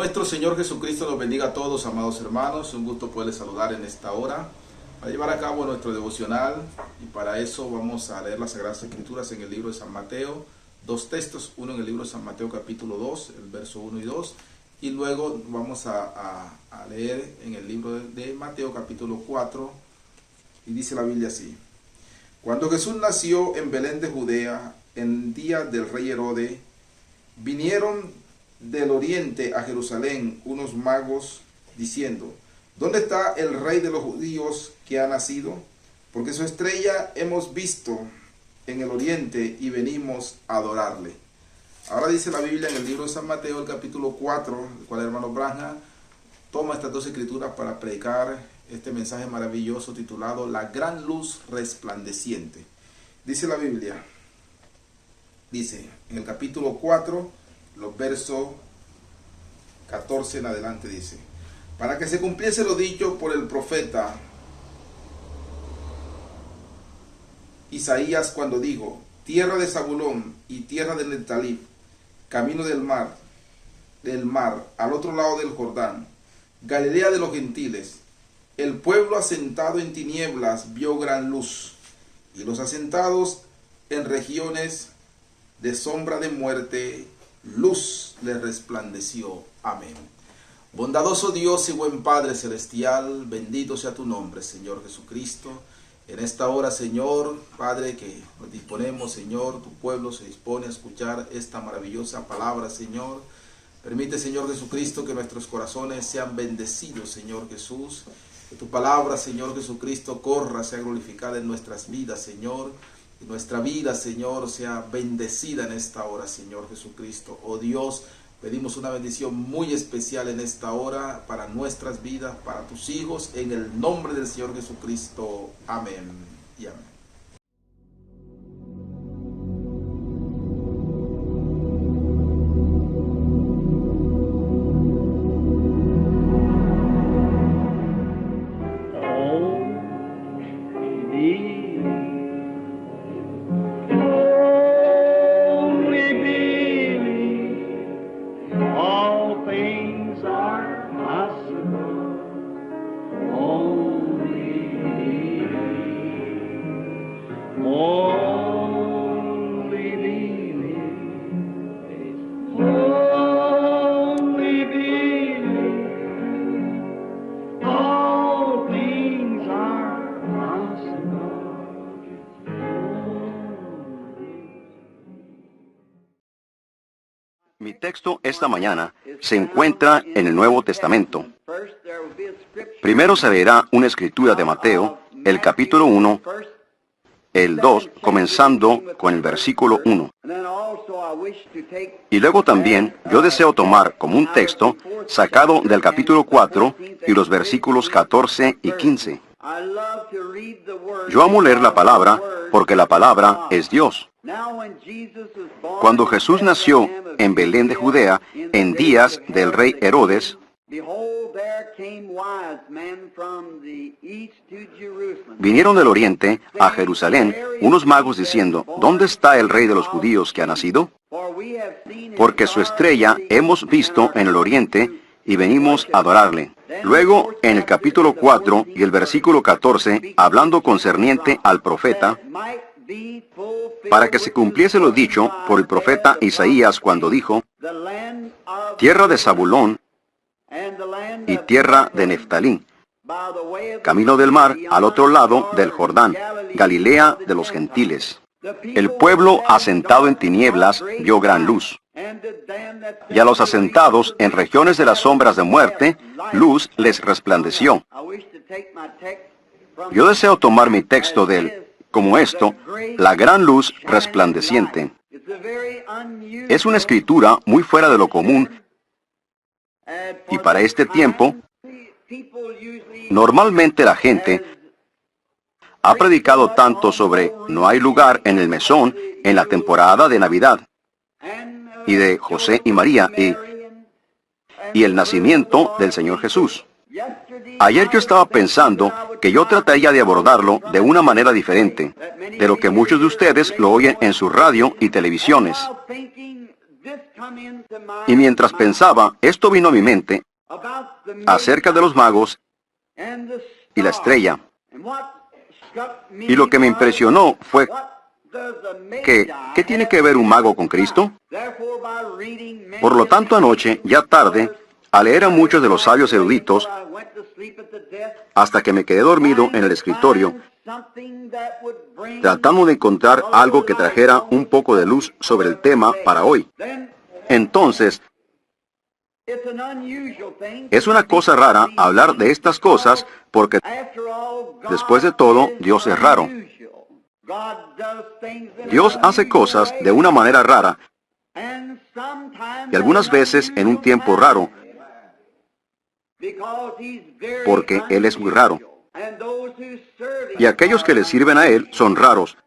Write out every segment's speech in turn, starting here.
Nuestro Señor Jesucristo los bendiga a todos, amados hermanos. Un gusto poderles saludar en esta hora para llevar a cabo nuestro devocional, y para eso vamos a leer las Sagradas Escrituras en el libro de San Mateo. Dos textos, uno en el libro de San Mateo capítulo 2, el verso 1 y 2, y luego vamos a leer en el libro de Mateo capítulo 4, y dice la Biblia así: Cuando Jesús nació en Belén de Judea, en día del rey Herodes, vinieron del oriente a Jerusalén unos magos diciendo: ¿Dónde está el rey de los judíos que ha nacido? Porque su estrella hemos visto en el oriente y venimos a adorarle. Ahora dice la Biblia en el libro de San Mateo, el capítulo 4, el cual el hermano Branham toma estas dos escrituras para predicar este mensaje maravilloso titulado La gran luz resplandeciente. Dice la Biblia, dice en el capítulo 4, los versos 14 en adelante, dice: para que se cumpliese lo dicho por el profeta Isaías cuando dijo: tierra de Zabulón y tierra de Neftalí, camino del mar, al otro lado del Jordán, Galilea de los gentiles, el pueblo asentado en tinieblas vio gran luz, y los asentados en regiones de sombra de muerte, luz les resplandeció. Amén. Bondadoso Dios y buen Padre celestial, bendito sea tu nombre, Señor Jesucristo. En esta hora, Señor, Padre, que nos disponemos, Señor, tu pueblo se dispone a escuchar esta maravillosa palabra, Señor. Permite, Señor Jesucristo, que nuestros corazones sean bendecidos, Señor Jesús. Que tu palabra, Señor Jesucristo, corra, sea glorificada en nuestras vidas, Señor. Que nuestra vida, Señor, sea bendecida en esta hora, Señor Jesucristo. Oh Dios, pedimos una bendición muy especial en esta hora para nuestras vidas, para tus hijos, en el nombre del Señor Jesucristo. Amén y amén. Mi texto esta mañana se encuentra en el Nuevo Testamento. Primero se leerá una escritura de Mateo, el capítulo 1, el 2, comenzando con el versículo 1. Y luego también yo deseo tomar como un texto sacado del capítulo 4 y los versículos 14 y 15. Yo amo leer la palabra porque la palabra es Dios. Cuando Jesús nació en Belén de Judea, en días del rey Herodes, vinieron del oriente a Jerusalén unos magos diciendo: ¿dónde está el rey de los judíos que ha nacido? Porque su estrella hemos visto en el oriente y venimos a adorarle. Luego, en el capítulo 4 y el versículo 14, hablando concerniente al profeta, para que se cumpliese lo dicho por el profeta Isaías cuando dijo: tierra de Zabulón y tierra de Neftalí, camino del mar al otro lado del Jordán, Galilea de los gentiles. El pueblo asentado en tinieblas vio gran luz, y a los asentados en regiones de las sombras de muerte, luz les resplandeció. Yo deseo tomar mi texto como esto, la gran luz resplandeciente. Es una escritura muy fuera de lo común, y para este tiempo, normalmente la gente ha predicado tanto sobre no hay lugar en el mesón en la temporada de Navidad, y de José y María, y el nacimiento del Señor Jesús. Ayer yo estaba pensando que yo trataría de abordarlo de una manera diferente, de lo que muchos de ustedes lo oyen en su radio y televisiones. Y mientras pensaba, esto vino a mi mente acerca de los magos y la estrella. Y lo que me impresionó fue que, ¿qué tiene que ver un mago con Cristo? Por lo tanto, anoche, ya tarde, al leer a muchos de los sabios eruditos, hasta que me quedé dormido en el escritorio, tratando de encontrar algo que trajera un poco de luz sobre el tema para hoy. Entonces, es una cosa rara hablar de estas cosas porque, después de todo, Dios es raro. Dios hace cosas de una manera rara y algunas veces en un tiempo raro, porque Él es muy raro. Y aquellos que le sirven a Él son raros.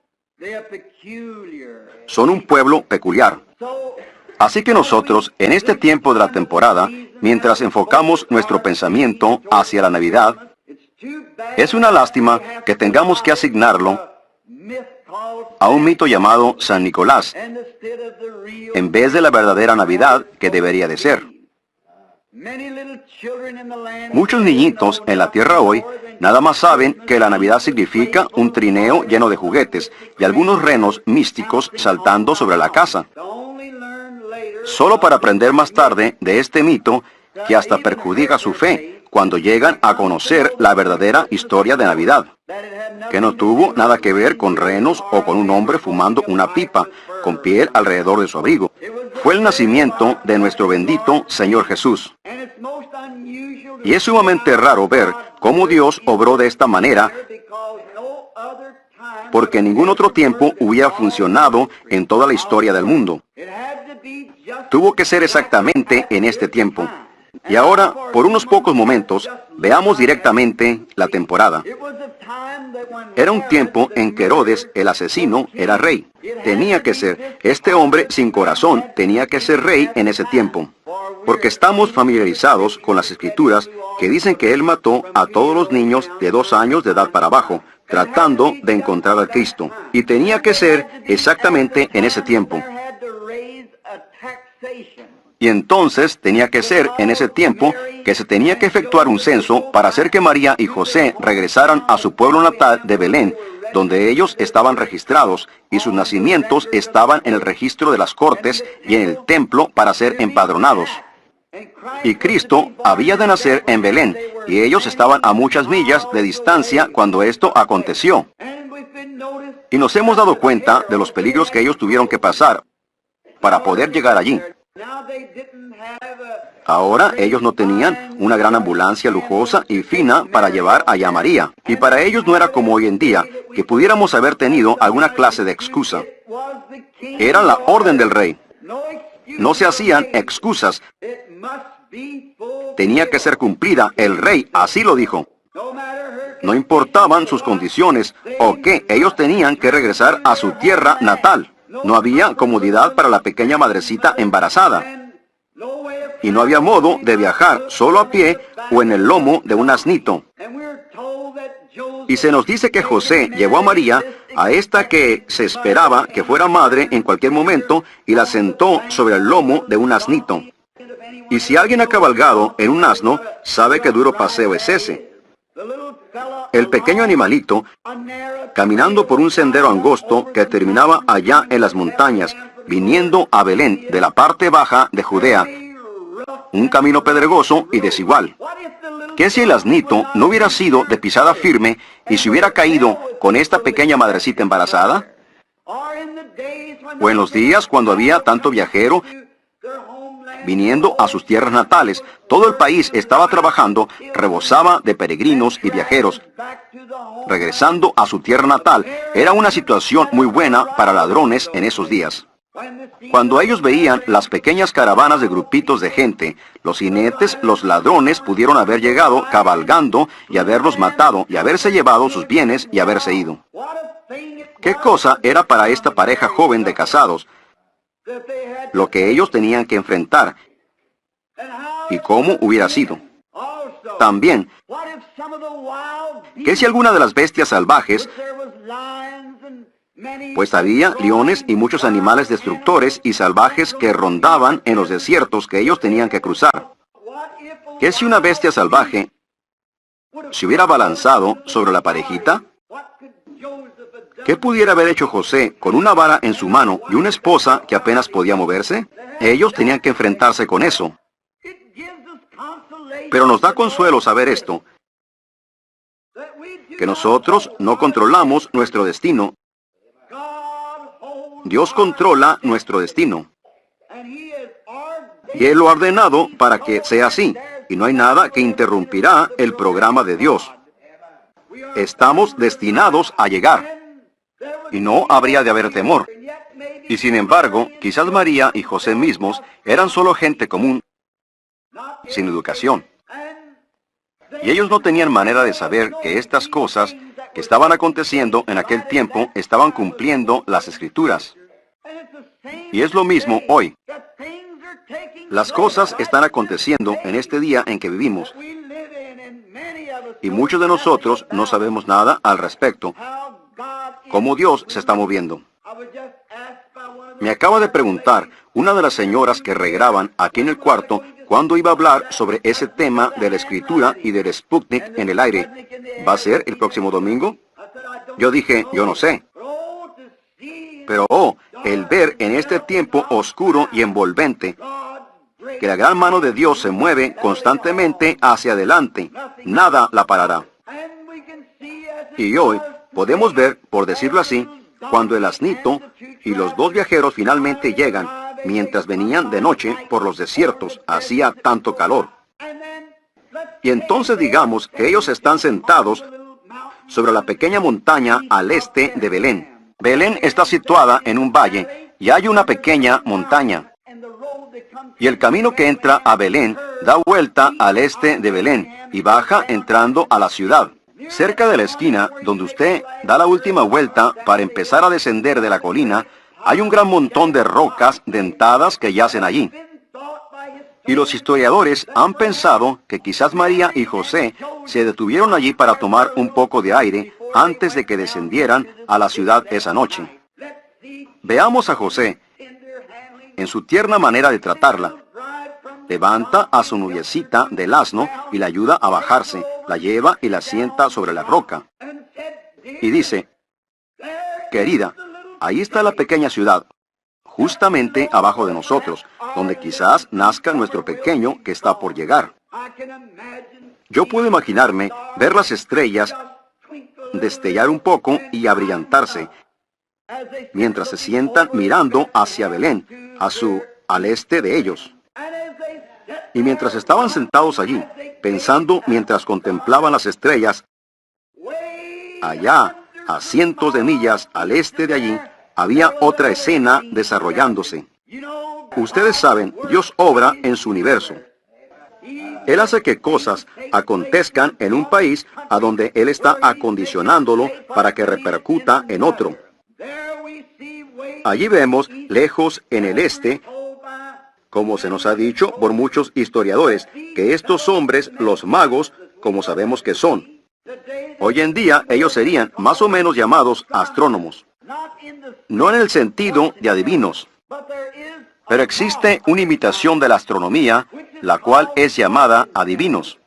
Son un pueblo peculiar. Así que nosotros, en este tiempo de la temporada, mientras enfocamos nuestro pensamiento hacia la Navidad, es una lástima que tengamos que asignarlo a un mito llamado San Nicolás, en vez de la verdadera Navidad que debería de ser. Muchos niñitos en la tierra hoy nada más saben que la Navidad significa un trineo lleno de juguetes y algunos renos místicos saltando sobre la casa. Solo para aprender más tarde de este mito que hasta perjudica su fe cuando llegan a conocer la verdadera historia de Navidad, que no tuvo nada que ver con renos o con un hombre fumando una pipa con piel alrededor de su abrigo. Fue el nacimiento de nuestro bendito Señor Jesús. Y es sumamente raro ver cómo Dios obró de esta manera, porque en ningún otro tiempo hubiera funcionado en toda la historia del mundo. Tuvo que ser exactamente en este tiempo. Y ahora, por unos pocos momentos, veamos directamente la temporada. Era un tiempo en que Herodes, el asesino, era rey. Tenía que ser. Este hombre sin corazón tenía que ser rey en ese tiempo. Porque estamos familiarizados con las escrituras que dicen que él mató a todos los niños de 2 años de edad para abajo, tratando de encontrar a Cristo. Y tenía que ser exactamente en ese tiempo. Y entonces tenía que ser en ese tiempo que se tenía que efectuar un censo para hacer que María y José regresaran a su pueblo natal de Belén, donde ellos estaban registrados y sus nacimientos estaban en el registro de las cortes y en el templo para ser empadronados. Y Cristo había de nacer en Belén, y ellos estaban a muchas millas de distancia cuando esto aconteció. Y nos hemos dado cuenta de los peligros que ellos tuvieron que pasar para poder llegar allí. Ahora ellos no tenían una gran ambulancia lujosa y fina para llevar allá a María. Y para ellos no era como hoy en día, que pudiéramos haber tenido alguna clase de excusa. Era la orden del rey. No se hacían excusas. Tenía que ser cumplida. El rey así lo dijo. No importaban sus condiciones o qué, ellos tenían que regresar a su tierra natal. No había comodidad para la pequeña madrecita embarazada. Y no había modo de viajar solo a pie o en el lomo de un asnito. Y se nos dice que José llevó a María, a esta que se esperaba que fuera madre en cualquier momento, y la sentó sobre el lomo de un asnito. Y si alguien ha cabalgado en un asno, sabe qué duro paseo es ese. El pequeño animalito, caminando por un sendero angosto que terminaba allá en las montañas, viniendo a Belén de la parte baja de Judea, un camino pedregoso y desigual. ¿Qué si el asnito no hubiera sido de pisada firme y se hubiera caído con esta pequeña madrecita embarazada? O en los días cuando había tanto viajero viniendo a sus tierras natales, todo el país estaba trabajando, rebosaba de peregrinos y viajeros, regresando a su tierra natal. Era una situación muy buena para ladrones en esos días. Cuando ellos veían las pequeñas caravanas de grupitos de gente, los jinetes, los ladrones pudieron haber llegado cabalgando y haberlos matado y haberse llevado sus bienes y haberse ido. ¿Qué cosa era para esta pareja joven de casados lo que ellos tenían que enfrentar y cómo hubiera sido? También, ¿qué si alguna de las bestias salvajes pues había leones y muchos animales destructores y salvajes que rondaban en los desiertos que ellos tenían que cruzar. ¿Qué si una bestia salvaje se hubiera abalanzado sobre la parejita? ¿Qué pudiera haber hecho José con una vara en su mano y una esposa que apenas podía moverse? Ellos tenían que enfrentarse con eso. Pero nos da consuelo saber esto, que nosotros no controlamos nuestro destino. Dios controla nuestro destino. Y Él lo ha ordenado para que sea así, y no hay nada que interrumpirá el programa de Dios. Estamos destinados a llegar, y no habría de haber temor. Y sin embargo, quizás María y José mismos eran solo gente común, sin educación. Y ellos no tenían manera de saber que estas cosas que estaban aconteciendo en aquel tiempo estaban cumpliendo las Escrituras. Y es lo mismo hoy. Las cosas están aconteciendo en este día en que vivimos. Y muchos de nosotros no sabemos nada al respecto, cómo Dios se está moviendo. Me acaba de preguntar una de las señoras que regraban aquí en el cuarto cuándo iba a hablar sobre ese tema de la escritura y del Sputnik en el aire. ¿Va a ser el próximo domingo? Yo dije, yo no sé. Pero el ver en este tiempo oscuro y envolvente que la gran mano de Dios se mueve constantemente hacia adelante, nada la parará. Y hoy podemos ver, por decirlo así, cuando el asnito y los dos viajeros finalmente llegan, mientras venían de noche por los desiertos, hacía tanto calor. Y entonces digamos que ellos están sentados sobre la pequeña montaña al este de Belén. Belén está situada en un valle y hay una pequeña montaña. Y el camino que entra a Belén da vuelta al este de Belén y baja entrando a la ciudad. Cerca de la esquina, donde usted da la última vuelta para empezar a descender de la colina, hay un gran montón de rocas dentadas que yacen allí. Y los historiadores han pensado que quizás María y José se detuvieron allí para tomar un poco de aire antes de que descendieran a la ciudad esa noche. Veamos a José en su tierna manera de tratarla. Levanta a su noviecita del asno y la ayuda a bajarse, la lleva y la sienta sobre la roca. Y dice, querida, ahí está la pequeña ciudad, justamente abajo de nosotros, donde quizás nazca nuestro pequeño que está por llegar. Yo puedo imaginarme ver las estrellas destellar un poco y abrillantarse, mientras se sientan mirando hacia Belén, al este de ellos. Y mientras estaban sentados allí, pensando mientras contemplaban las estrellas, allá, a cientos de millas al este de allí, había otra escena desarrollándose. Ustedes saben, Dios obra en su universo. Él hace que cosas acontezcan en un país a donde Él está acondicionándolo para que repercuta en otro. Allí vemos, lejos en el este, como se nos ha dicho por muchos historiadores, que estos hombres, los magos, como sabemos que son, hoy en día ellos serían más o menos llamados astrónomos. No en el sentido de adivinos, pero existe una imitación de la astronomía, la cual es llamada adivinos.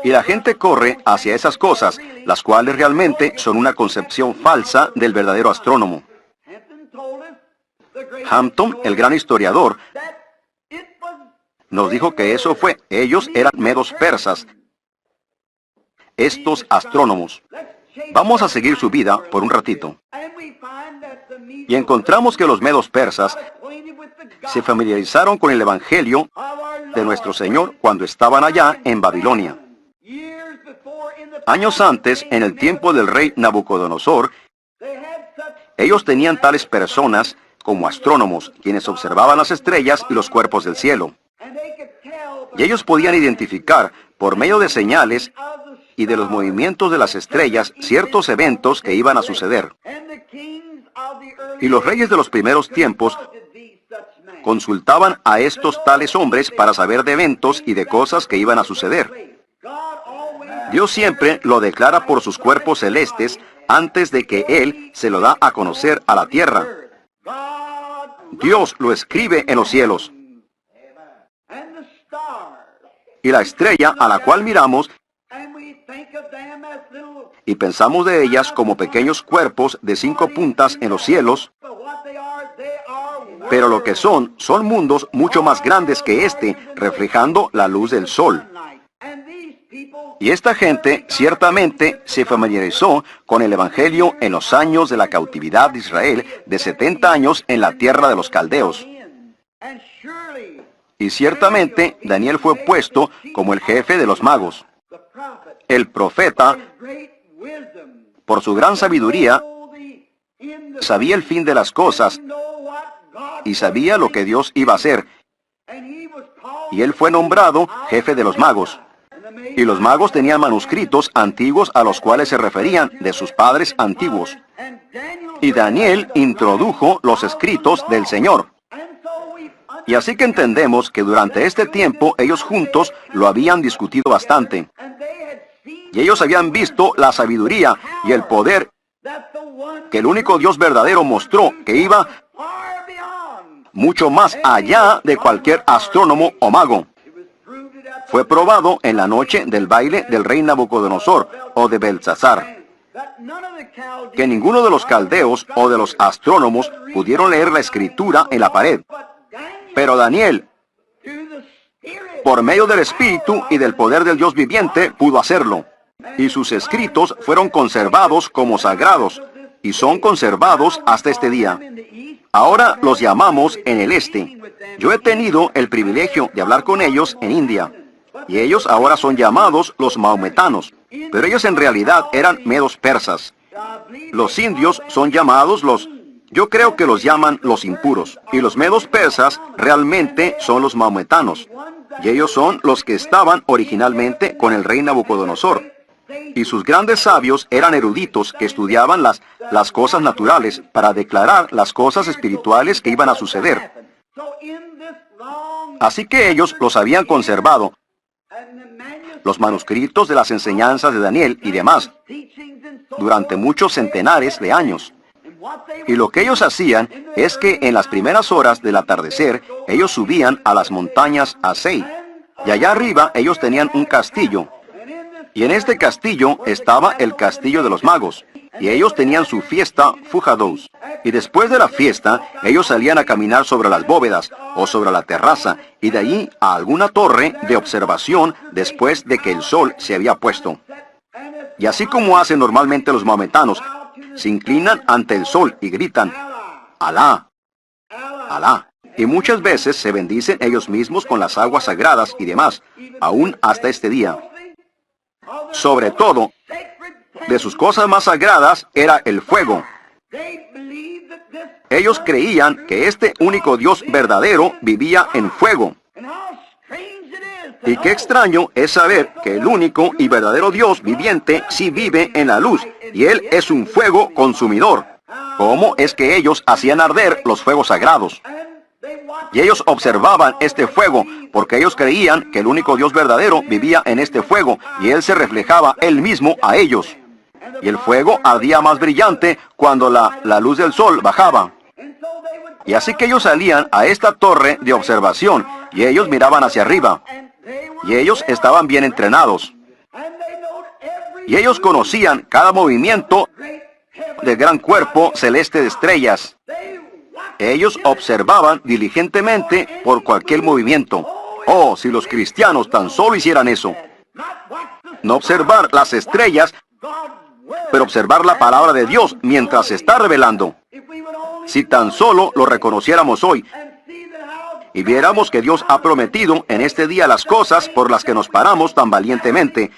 Y la gente corre hacia esas cosas, las cuales realmente son una concepción falsa del verdadero astrónomo. Hampton, el gran historiador, nos dijo que eso fue, ellos eran medos persas, estos astrónomos. Vamos a seguir su vida por un ratito. Y encontramos que los medos persas se familiarizaron con el Evangelio de nuestro Señor cuando estaban allá en Babilonia. Años antes, en el tiempo del rey Nabucodonosor, ellos tenían tales personas como astrónomos, quienes observaban las estrellas y los cuerpos del cielo. Y ellos podían identificar, por medio de señales y de los movimientos de las estrellas, ciertos eventos que iban a suceder. Y los reyes de los primeros tiempos consultaban a estos tales hombres para saber de eventos y de cosas que iban a suceder. Dios siempre lo declara por sus cuerpos celestes antes de que Él se lo da a conocer a la tierra. Dios lo escribe en los cielos. Y la estrella a la cual miramos y pensamos de ellas como pequeños cuerpos de 5 puntas en los cielos, pero lo que son mundos mucho más grandes que este, reflejando la luz del sol. Y esta gente ciertamente se familiarizó con el Evangelio en los años de la cautividad de Israel de 70 años en la tierra de los caldeos. Y ciertamente Daniel fue puesto como el jefe de los magos. El profeta, por su gran sabiduría, sabía el fin de las cosas y sabía lo que Dios iba a hacer. Y él fue nombrado jefe de los magos. Y los magos tenían manuscritos antiguos a los cuales se referían de sus padres antiguos. Y Daniel introdujo los escritos del Señor. Y así que entendemos que durante este tiempo ellos juntos lo habían discutido bastante. Y ellos habían visto la sabiduría y el poder que el único Dios verdadero mostró, que iba mucho más allá de cualquier astrónomo o mago. Fue probado en la noche del baile del rey Nabucodonosor o de Belsasar, que ninguno de los caldeos o de los astrónomos pudieron leer la escritura en la pared. Pero Daniel, por medio del Espíritu y del poder del Dios viviente, pudo hacerlo. Y sus escritos fueron conservados como sagrados, y son conservados hasta este día. Ahora los llamamos en el este. Yo he tenido el privilegio de hablar con ellos en India, y ellos ahora son llamados los maometanos, pero ellos en realidad eran medos persas. Los indios son llamados yo creo que los llaman los impuros, y los medos persas realmente son los maometanos, y ellos son los que estaban originalmente con el rey Nabucodonosor. Y sus grandes sabios eran eruditos que estudiaban las cosas naturales para declarar las cosas espirituales que iban a suceder. Así que ellos los habían conservado, los manuscritos de las enseñanzas de Daniel y demás, durante muchos centenares de años. Y lo que ellos hacían es que en las primeras horas del atardecer, ellos subían a las montañas Asei, y allá arriba ellos tenían un castillo. Y en este castillo estaba el castillo de los magos, y ellos tenían su fiesta Fujados. Y después de la fiesta, ellos salían a caminar sobre las bóvedas o sobre la terraza, y de allí a alguna torre de observación después de que el sol se había puesto. Y así como hacen normalmente los maometanos, se inclinan ante el sol y gritan, Alá, Alá. Y muchas veces se bendicen ellos mismos con las aguas sagradas y demás, aún hasta este día. Sobre todo, de sus cosas más sagradas era el fuego. Ellos creían que este único Dios verdadero vivía en fuego. Y qué extraño es saber que el único y verdadero Dios viviente sí vive en la luz, y Él es un fuego consumidor. ¿Cómo es que ellos hacían arder los fuegos sagrados? Y ellos observaban este fuego, porque ellos creían que el único Dios verdadero vivía en este fuego, y Él se reflejaba Él mismo a ellos. Y el fuego ardía más brillante cuando la luz del sol bajaba. Y así que ellos salían a esta torre de observación, y ellos miraban hacia arriba. Y ellos estaban bien entrenados. Y ellos conocían cada movimiento del gran cuerpo celeste de estrellas. Ellos observaban diligentemente por cualquier movimiento. Oh, si los cristianos tan solo hicieran eso. No observar las estrellas, pero observar la palabra de Dios mientras se está revelando. Si tan solo lo reconociéramos hoy y viéramos que Dios ha prometido en este día las cosas por las que nos paramos tan valientemente.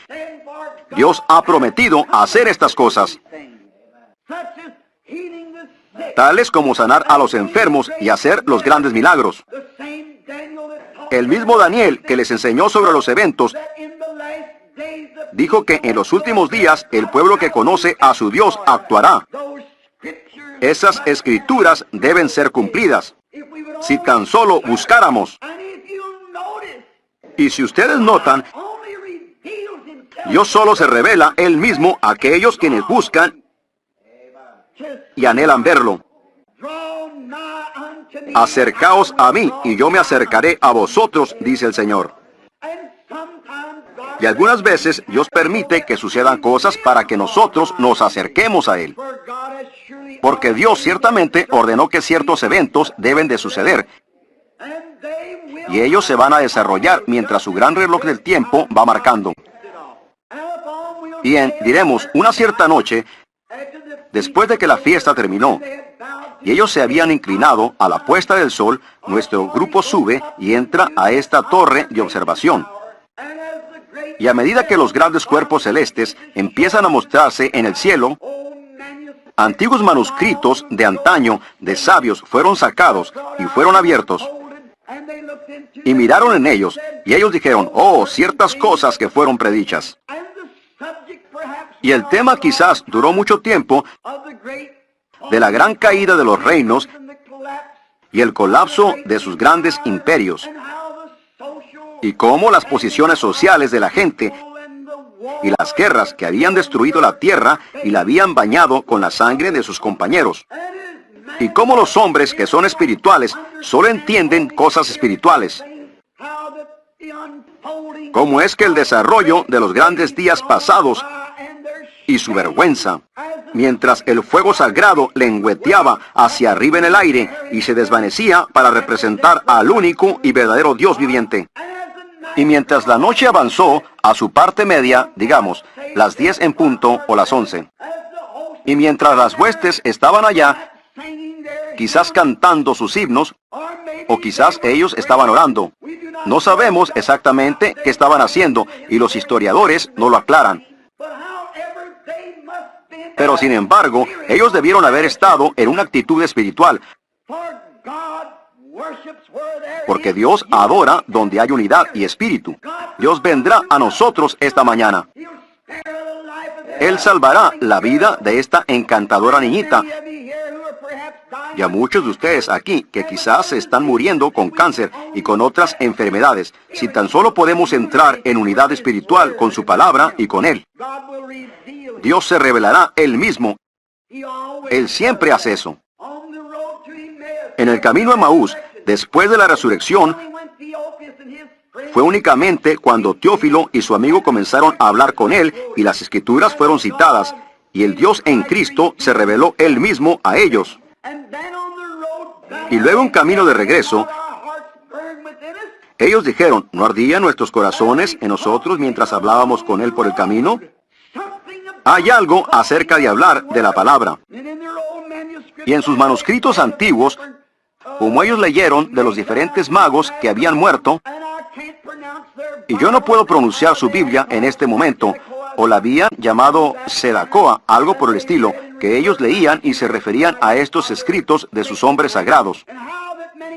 Dios ha prometido hacer estas cosas, tales como sanar a los enfermos y hacer los grandes milagros. El mismo Daniel que les enseñó sobre los eventos dijo que en los últimos días el pueblo que conoce a su Dios actuará. Esas escrituras deben ser cumplidas. Si tan solo buscáramos. Y si ustedes notan, Dios solo se revela Él mismo a aquellos quienes buscan y anhelan verlo. Acercaos a mí, y yo me acercaré a vosotros, dice el Señor. Y algunas veces Dios permite que sucedan cosas para que nosotros nos acerquemos a Él. Porque Dios ciertamente ordenó que ciertos eventos deben de suceder. Y ellos se van a desarrollar mientras su gran reloj del tiempo va marcando. Y diremos, una cierta noche, después de que la fiesta terminó, y ellos se habían inclinado a la puesta del sol, nuestro grupo sube y entra a esta torre de observación. Y a medida que los grandes cuerpos celestes empiezan a mostrarse en el cielo, antiguos manuscritos de antaño de sabios fueron sacados y fueron abiertos. Y miraron en ellos, y ellos dijeron, oh, ciertas cosas que fueron predichas. Y el tema quizás duró mucho tiempo de la gran caída de los reinos y el colapso de sus grandes imperios, y cómo las posiciones sociales de la gente y las guerras que habían destruido la tierra y la habían bañado con la sangre de sus compañeros, y cómo los hombres que son espirituales solo entienden cosas espirituales. Cómo es que el desarrollo de los grandes días pasados y su vergüenza, mientras el fuego sagrado lengüeteaba hacia arriba en el aire y se desvanecía para representar al único y verdadero Dios viviente. Y mientras la noche avanzó a su parte media, digamos, las 10 en punto o las 11, y mientras las huestes estaban allá, quizás cantando sus himnos, o quizás ellos estaban orando. No sabemos exactamente qué estaban haciendo, y los historiadores no lo aclaran. Pero sin embargo, ellos debieron haber estado en una actitud espiritual, porque Dios adora donde hay unidad y espíritu. Dios vendrá a nosotros esta mañana. Él salvará la vida de esta encantadora niñita. Y a muchos de ustedes aquí que quizás se están muriendo con cáncer y con otras enfermedades, si tan solo podemos entrar en unidad espiritual con su palabra y con Él. Dios se revelará Él mismo. Él siempre hace eso. En el camino a Emaús, después de la resurrección, fue únicamente cuando Teófilo y su amigo comenzaron a hablar con él y las escrituras fueron citadas, y el Dios en Cristo se reveló Él mismo a ellos. Y luego en camino de regreso, ellos dijeron, ¿no ardían nuestros corazones en nosotros mientras hablábamos con Él por el camino? Hay algo acerca de hablar de la palabra. Y en sus manuscritos antiguos, como ellos leyeron de los diferentes magos que habían muerto, y yo no puedo pronunciar su Biblia en este momento, o la habían llamado Sedacoa, algo por el estilo, que ellos leían y se referían a estos escritos de sus hombres sagrados.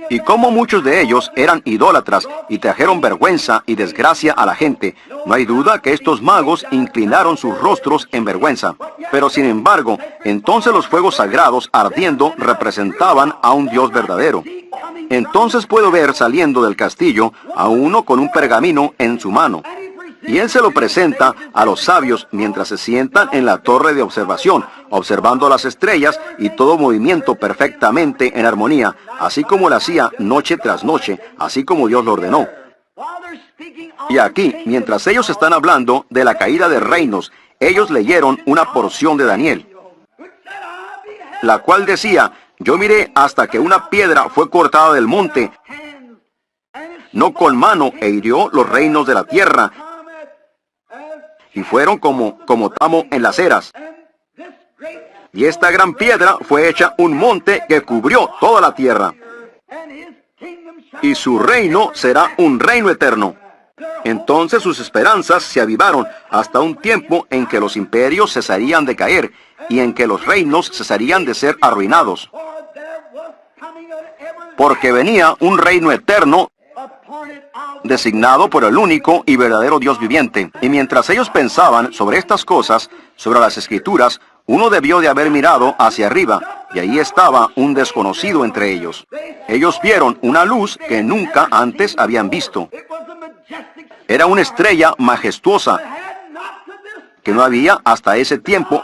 Y cómo muchos de ellos eran idólatras y trajeron vergüenza y desgracia a la gente. No hay duda que estos magos inclinaron sus rostros en vergüenza. Pero sin embargo, entonces los fuegos sagrados ardiendo representaban a un Dios verdadero. Entonces puedo ver saliendo del castillo a uno con un pergamino en su mano. Y él se lo presenta a los sabios mientras se sientan en la torre de observación, observando las estrellas y todo movimiento perfectamente en armonía, así como lo hacía noche tras noche, así como Dios lo ordenó. Y aquí, mientras ellos están hablando de la caída de reinos, ellos leyeron una porción de Daniel, la cual decía, yo miré hasta que una piedra fue cortada del monte, no con mano, e hirió los reinos de la tierra, y fueron como tamo en las eras. Y esta gran piedra fue hecha un monte que cubrió toda la tierra. Y su reino será un reino eterno. Entonces sus esperanzas se avivaron hasta un tiempo en que los imperios cesarían de caer y en que los reinos cesarían de ser arruinados. Porque venía un reino eterno designado por el único y verdadero Dios viviente. Y mientras ellos pensaban sobre estas cosas, sobre las Escrituras, uno debió de haber mirado hacia arriba, y ahí estaba un desconocido entre ellos. Ellos vieron una luz que nunca antes habían visto. Era una estrella majestuosa, que no había hasta ese tiempo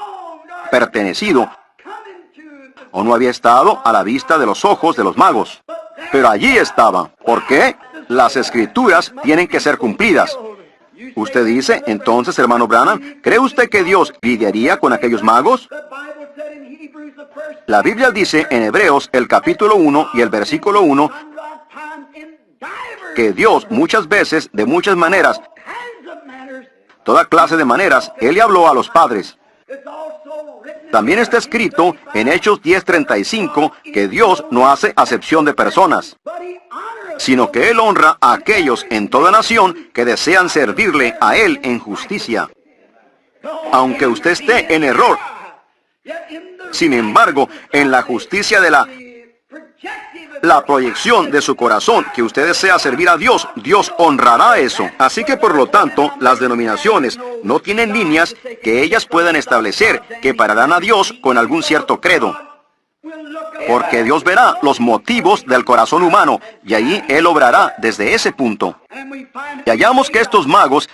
pertenecido o no había estado a la vista de los ojos de los magos. Pero allí estaba. ¿Por qué? Las escrituras tienen que ser cumplidas. Usted dice, entonces, hermano Branham, ¿cree usted que Dios lidiaría con aquellos magos? La Biblia dice en Hebreos, el capítulo 1 y el versículo 1, que Dios muchas veces, de muchas maneras, toda clase de maneras, Él le habló a los padres. También está escrito en Hechos 10:35 que Dios no hace acepción de personas, sino que Él honra a aquellos en toda nación que desean servirle a Él en justicia. Aunque usted esté en error, sin embargo, en la justicia de la proyección de su corazón que usted desea servir a Dios, Dios honrará eso. Así que por lo tanto, las denominaciones no tienen líneas que ellas puedan establecer que pararán a Dios con algún cierto credo. Porque Dios verá los motivos del corazón humano y allí Él obrará desde ese punto. Y hallamos que estos magos,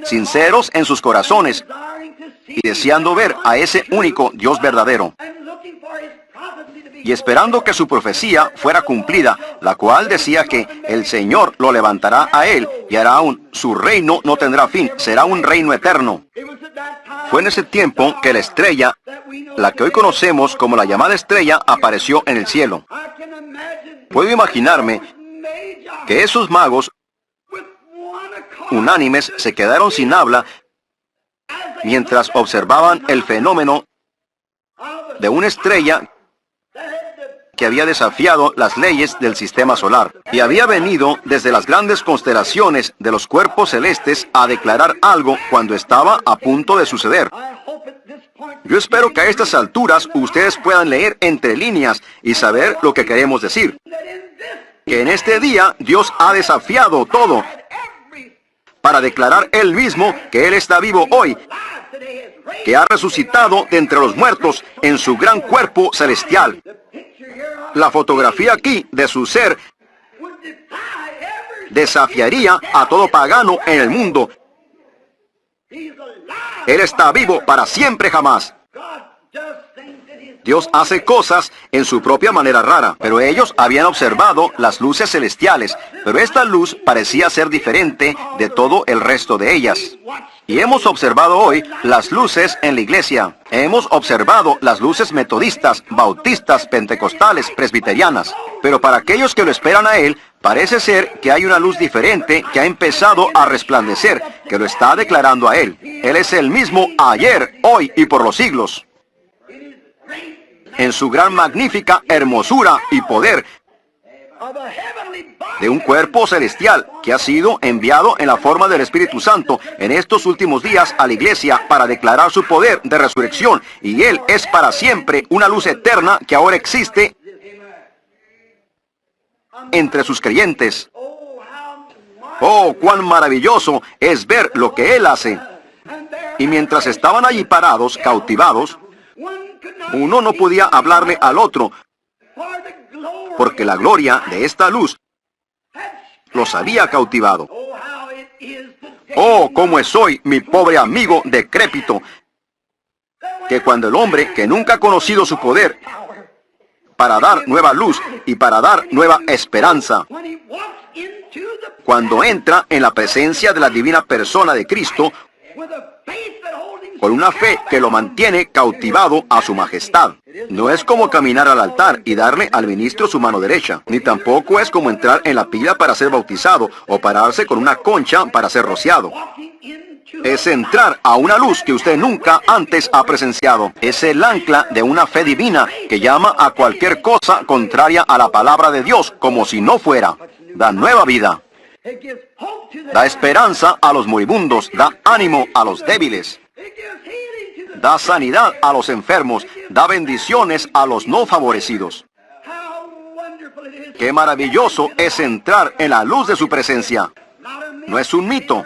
sinceros en sus corazones y deseando ver a ese único Dios verdadero, y esperando que su profecía fuera cumplida, la cual decía que el Señor lo levantará a él y hará su reino no tendrá fin, será un reino eterno. Fue en ese tiempo que la estrella, la que hoy conocemos como la llamada estrella, apareció en el cielo. Puedo imaginarme que esos magos unánimes se quedaron sin habla mientras observaban el fenómeno de una estrella que había desafiado las leyes del sistema solar y había venido desde las grandes constelaciones de los cuerpos celestes a declarar algo cuando estaba a punto de suceder. Yo espero que a estas alturas ustedes puedan leer entre líneas y saber lo que queremos decir. Que en este día Dios ha desafiado todo para declarar Él mismo que Él está vivo hoy, que ha resucitado de entre los muertos en su gran cuerpo celestial. La fotografía aquí de su ser desafiaría a todo pagano en el mundo. Él está vivo para siempre jamás. Dios hace cosas en su propia manera rara, pero ellos habían observado las luces celestiales, pero esta luz parecía ser diferente de todo el resto de ellas. Y hemos observado hoy las luces en la iglesia. Hemos observado las luces metodistas, bautistas, pentecostales, presbiterianas. Pero para aquellos que lo esperan a Él, parece ser que hay una luz diferente que ha empezado a resplandecer, que lo está declarando a Él. Él es el mismo ayer, hoy y por los siglos. En su gran magnífica hermosura y poder de un cuerpo celestial que ha sido enviado en la forma del Espíritu Santo en estos últimos días a la iglesia para declarar su poder de resurrección, y Él es para siempre una luz eterna que ahora existe entre sus creyentes. Oh, cuán maravilloso es ver lo que Él hace. Y mientras estaban allí parados, cautivados, uno no podía hablarle al otro, porque la gloria de esta luz los había cautivado. Oh, cómo es hoy mi pobre amigo decrépito, que cuando el hombre que nunca ha conocido su poder para dar nueva luz y para dar nueva esperanza, cuando entra en la presencia de la divina persona de Cristo, con una fe que lo mantiene cautivado a su majestad. No es como caminar al altar y darle al ministro su mano derecha, ni tampoco es como entrar en la pila para ser bautizado o pararse con una concha para ser rociado. Es entrar a una luz que usted nunca antes ha presenciado. Es el ancla de una fe divina que llama a cualquier cosa contraria a la palabra de Dios como si no fuera. Da nueva vida. Da esperanza a los moribundos. Da ánimo a los débiles. Da sanidad a los enfermos. Da bendiciones a los no favorecidos. Qué maravilloso es entrar en la luz de su presencia. No es un mito,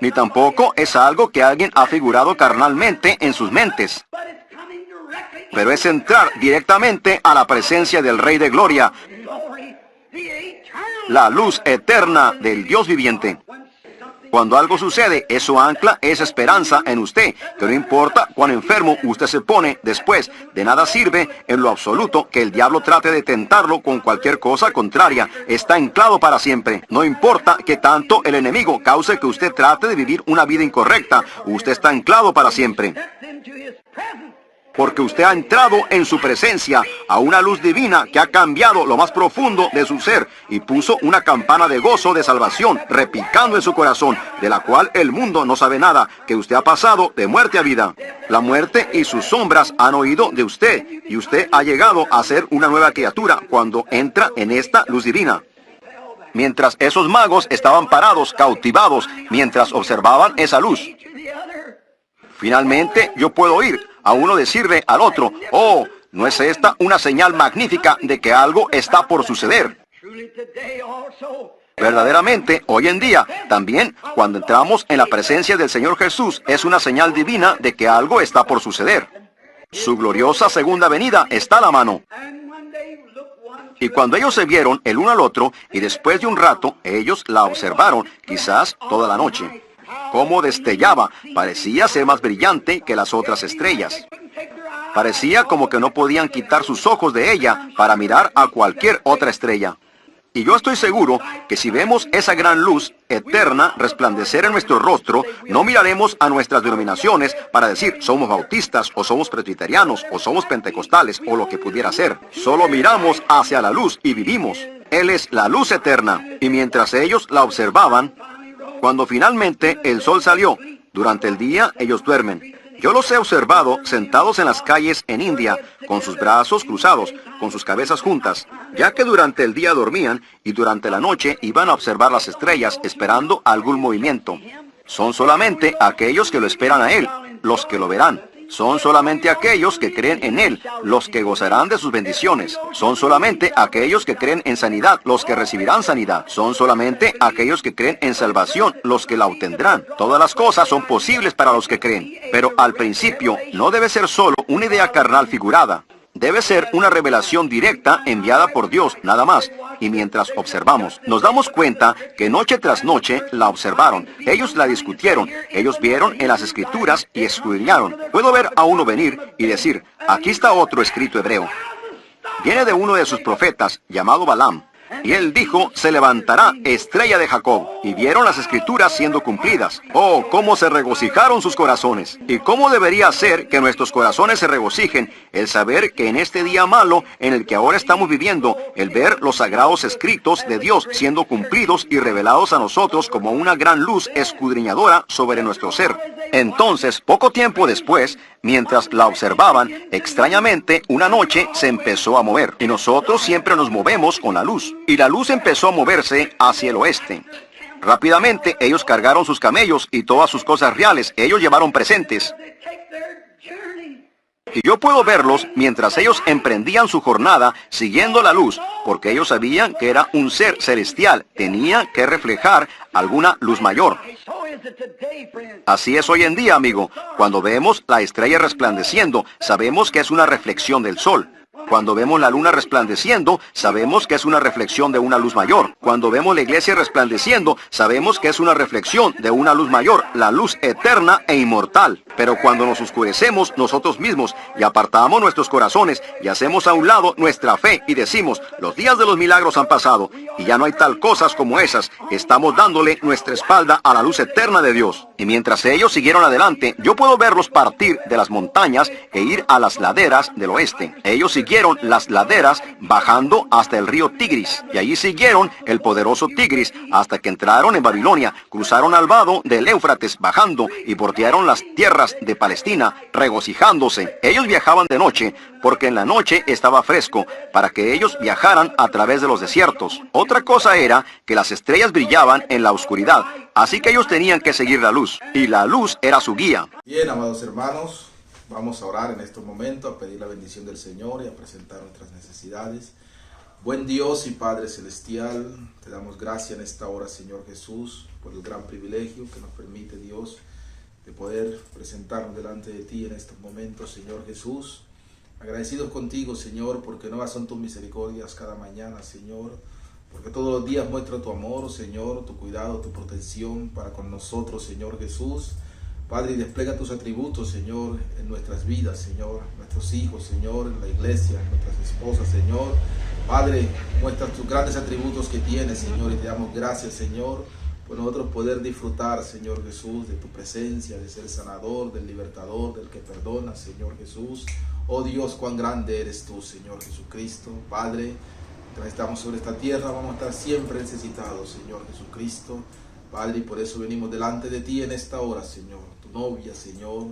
ni tampoco es algo que alguien ha figurado carnalmente en sus mentes, pero es entrar directamente a la presencia del Rey de Gloria, la luz eterna del Dios viviente. Cuando algo sucede, eso ancla esa esperanza en usted, que no importa cuán enfermo usted se pone después, de nada sirve en lo absoluto que el diablo trate de tentarlo con cualquier cosa contraria, está anclado para siempre. No importa que tanto el enemigo cause que usted trate de vivir una vida incorrecta, usted está anclado para siempre. Porque usted ha entrado en su presencia a una luz divina que ha cambiado lo más profundo de su ser y puso una campana de gozo de salvación repicando en su corazón, de la cual el mundo no sabe nada, que usted ha pasado de muerte a vida. La muerte y sus sombras han oído de usted y usted ha llegado a ser una nueva criatura cuando entra en esta luz divina. Mientras esos magos estaban parados, cautivados, mientras observaban esa luz. Finalmente, yo puedo oír a uno decirle al otro, oh, ¿no es esta una señal magnífica de que algo está por suceder? Verdaderamente, hoy en día, también, cuando entramos en la presencia del Señor Jesús, es una señal divina de que algo está por suceder. Su gloriosa segunda venida está a la mano. Y cuando ellos se vieron el uno al otro, y después de un rato, ellos la observaron, quizás toda la noche. Cómo destellaba, parecía ser más brillante que las otras estrellas. Parecía como que no podían quitar sus ojos de ella para mirar a cualquier otra estrella. Y yo estoy seguro que si vemos esa gran luz eterna resplandecer en nuestro rostro, no miraremos a nuestras denominaciones para decir somos bautistas o somos presbiterianos o somos pentecostales o lo que pudiera ser. Solo miramos hacia la luz y vivimos. Él es la luz eterna. Y mientras ellos la observaban, cuando finalmente el sol salió, durante el día ellos duermen. Yo los he observado sentados en las calles en India, con sus brazos cruzados, con sus cabezas juntas, ya que durante el día dormían y durante la noche iban a observar las estrellas esperando algún movimiento. Son solamente aquellos que lo esperan a Él, los que lo verán. Son solamente aquellos que creen en Él, los que gozarán de sus bendiciones. Son solamente aquellos que creen en sanidad, los que recibirán sanidad. Son solamente aquellos que creen en salvación, los que la obtendrán. Todas las cosas son posibles para los que creen. Pero al principio no debe ser solo una idea carnal figurada. Debe ser una revelación directa enviada por Dios, nada más. Y mientras observamos, nos damos cuenta que noche tras noche la observaron. Ellos la discutieron, ellos vieron en las escrituras y escudriñaron. Puedo ver a uno venir y decir, aquí está otro escrito hebreo. Viene de uno de sus profetas, llamado Balaam. Y él dijo, se levantará estrella de Jacob. Y vieron las escrituras siendo cumplidas. Oh, cómo se regocijaron sus corazones. Y cómo debería ser que nuestros corazones se regocijen el saber que en este día malo en el que ahora estamos viviendo, el ver los sagrados escritos de Dios siendo cumplidos y revelados a nosotros como una gran luz escudriñadora sobre nuestro ser. Entonces, poco tiempo después, mientras la observaban, extrañamente, una noche se empezó a mover. Y nosotros siempre nos movemos con la luz. Y la luz empezó a moverse hacia el oeste. Rápidamente ellos cargaron sus camellos y todas sus cosas reales. Ellos llevaron presentes. Y yo puedo verlos mientras ellos emprendían su jornada siguiendo la luz, porque ellos sabían que era un ser celestial, tenía que reflejar alguna luz mayor. Así es hoy en día, amigo. Cuando vemos la estrella resplandeciendo, sabemos que es una reflexión del sol. Cuando vemos la luna resplandeciendo, sabemos que es una reflexión de una luz mayor. Cuando vemos la iglesia resplandeciendo, sabemos que es una reflexión de una luz mayor, la luz eterna e inmortal. Pero cuando nos oscurecemos nosotros mismos y apartamos nuestros corazones y hacemos a un lado nuestra fe y decimos, los días de los milagros han pasado y ya no hay tal cosas como esas, estamos dándole nuestra espalda a la luz eterna de Dios. Y mientras ellos siguieron adelante, yo puedo verlos partir de las montañas e ir a las laderas del oeste. Ellos siguieron las laderas bajando hasta el río Tigris, y allí siguieron el poderoso Tigris hasta que entraron en Babilonia, cruzaron al vado del Éufrates bajando y bordearon las tierras de Palestina, regocijándose. Ellos viajaban de noche, porque en la noche estaba fresco, para que ellos viajaran a través de los desiertos. Otra cosa era que las estrellas brillaban en la oscuridad, así que ellos tenían que seguir la luz, y la luz era su guía. Bien, amados hermanos, vamos a orar en este momento, a pedir la bendición del Señor y a presentar nuestras necesidades. Buen Dios y Padre Celestial, te damos gracias en esta hora, Señor Jesús, por el gran privilegio que nos permite, Dios, de poder presentarnos delante de ti en estos momentos, Señor Jesús. Agradecidos contigo, Señor, porque nuevas son tus misericordias cada mañana, Señor. porque todos los días muestra tu amor, Señor, tu cuidado, tu protección para con nosotros, Señor Jesús. Padre, y despliega tus atributos, Señor, en nuestras vidas, Señor, nuestros hijos, Señor, en la iglesia, en nuestras esposas, Señor. Padre, muestra tus grandes atributos que tienes, Señor, y te damos gracias, Señor, por nosotros poder disfrutar, Señor Jesús, de tu presencia, de ser sanador, del libertador, del que perdona, Señor Jesús. Oh Dios, cuán grande eres tú, Señor Jesucristo. Padre, mientras estamos sobre esta tierra, vamos a estar siempre necesitados, Señor Jesucristo. Padre, y por eso venimos delante de ti en esta hora, Señor, tu novia, Señor,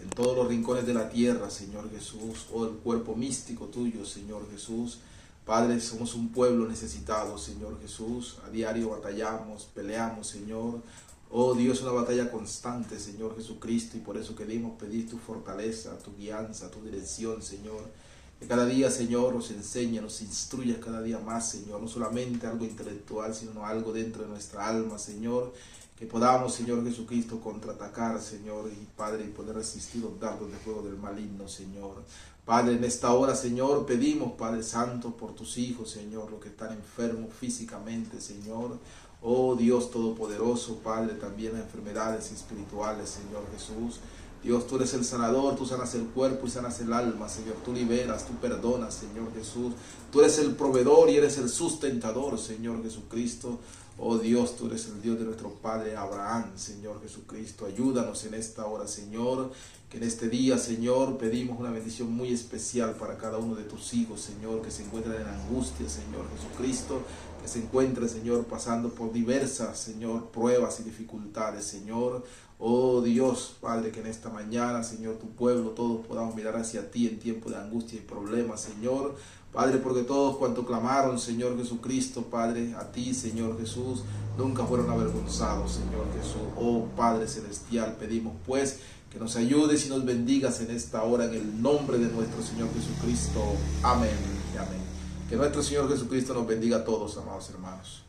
en todos los rincones de la tierra, Señor Jesús, oh el cuerpo místico tuyo, Señor Jesús. Padre, somos un pueblo necesitado, Señor Jesús, a diario batallamos, peleamos, Señor. Oh Dios, una batalla constante, Señor Jesucristo, y por eso queremos pedir tu fortaleza, tu guianza, tu dirección, Señor. Que cada día, Señor, nos enseñe, nos instruya cada día más, Señor, no solamente algo intelectual, sino algo dentro de nuestra alma, Señor, que podamos, Señor Jesucristo, contraatacar, Señor, y Padre, y poder resistir los dardos de fuego del maligno, Señor. Padre, en esta hora, Señor, pedimos, Padre Santo, por tus hijos, Señor, los que están enfermos físicamente, Señor. Oh Dios Todopoderoso, Padre, también las enfermedades espirituales, Señor Jesús. Dios, tú eres el sanador, tú sanas el cuerpo y sanas el alma, Señor. Tú liberas, tú perdonas, Señor Jesús. Tú eres el proveedor y eres el sustentador, Señor Jesucristo. Oh Dios, tú eres el Dios de nuestro Padre Abraham, Señor Jesucristo. Ayúdanos en esta hora, Señor, que en este día, Señor, pedimos una bendición muy especial para cada uno de tus hijos, Señor, que se encuentran en angustia, Señor Jesucristo, que se encuentren, Señor, pasando por diversas, Señor, pruebas y dificultades, Señor. Oh Dios, Padre, que en esta mañana, Señor, tu pueblo, todos podamos mirar hacia ti en tiempo de angustia y problemas, Señor. Padre, porque todos cuanto clamaron, Señor Jesucristo, Padre, a ti, Señor Jesús, nunca fueron avergonzados, Señor Jesús. Oh Padre Celestial, pedimos pues que nos ayudes y nos bendigas en esta hora en el nombre de nuestro Señor Jesucristo. Amén y amén. Que nuestro Señor Jesucristo nos bendiga a todos, amados hermanos.